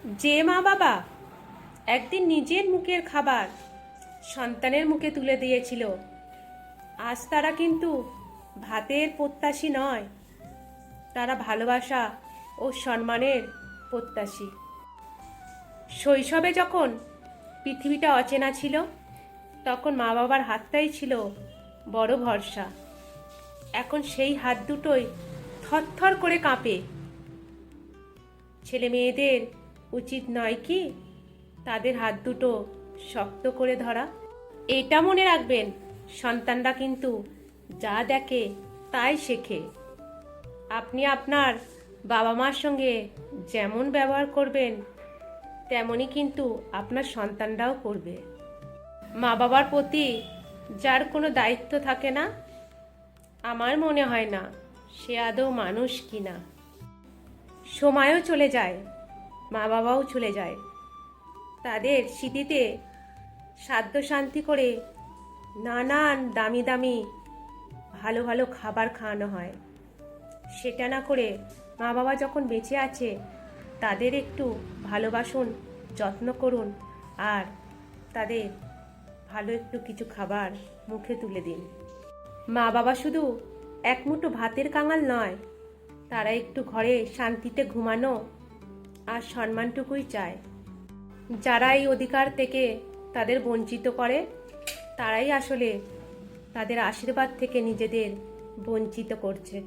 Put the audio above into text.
যে মা বাবা একদিন নিজের মুখের খাবার সন্তানের মুখে তুলে দিয়েছিল, আজ তারা কিন্তু ভাতের প্রত্যাশী নয়, তারা ভালোবাসা ও সম্মানের প্রত্যাশী। শৈশবে যখন পৃথিবীটা অচেনা ছিল, তখন মা বাবার হাতটাই ছিল বড় ভরসা। এখন সেই হাত দুটোই থরথর করে কাঁপে। ছেলে মেয়েদের উচিত নয় কি তাদের হাত দুটো শক্ত করে ধরা? এটা মনে রাখবেন, সন্তানরা কিন্তু যা দেখে তাই শেখে। আপনি আপনার বাবা মার সঙ্গে যেমন ব্যবহার করবেন, তেমনই কিন্তু আপনার সন্তানরাও করবে। মা বাবার প্রতি যার কোনো দায়িত্ব থাকে না, আমার মনে হয় না সে আদৌ মানুষ কিনা। সময়ও চলে যায়, মা বাবাও চলে যায়, তাদের স্মৃতিতে সাধ্য শান্তি করে নানান দামি দামি ভালো ভালো খাবার খাওয়ানো হয়। সেটা না করে মা বাবা যখন বেঁচে আছে তাদের একটু ভালোবাসুন, যত্ন করুন, আর তাদের ভালো একটু কিছু খাবার মুখে তুলে দিন। মা বাবা শুধু এক মুঠো ভাতের কাঙাল নয়, তারা একটু ঘরে শান্তিতে ঘুমানো আর সম্মানটুকুই চায়। যারা এই অধিকার থেকে তাদের বঞ্চিত করে, তারাই আসলে তাদের আশীর্বাদ থেকে নিজেদের বঞ্চিত করছে।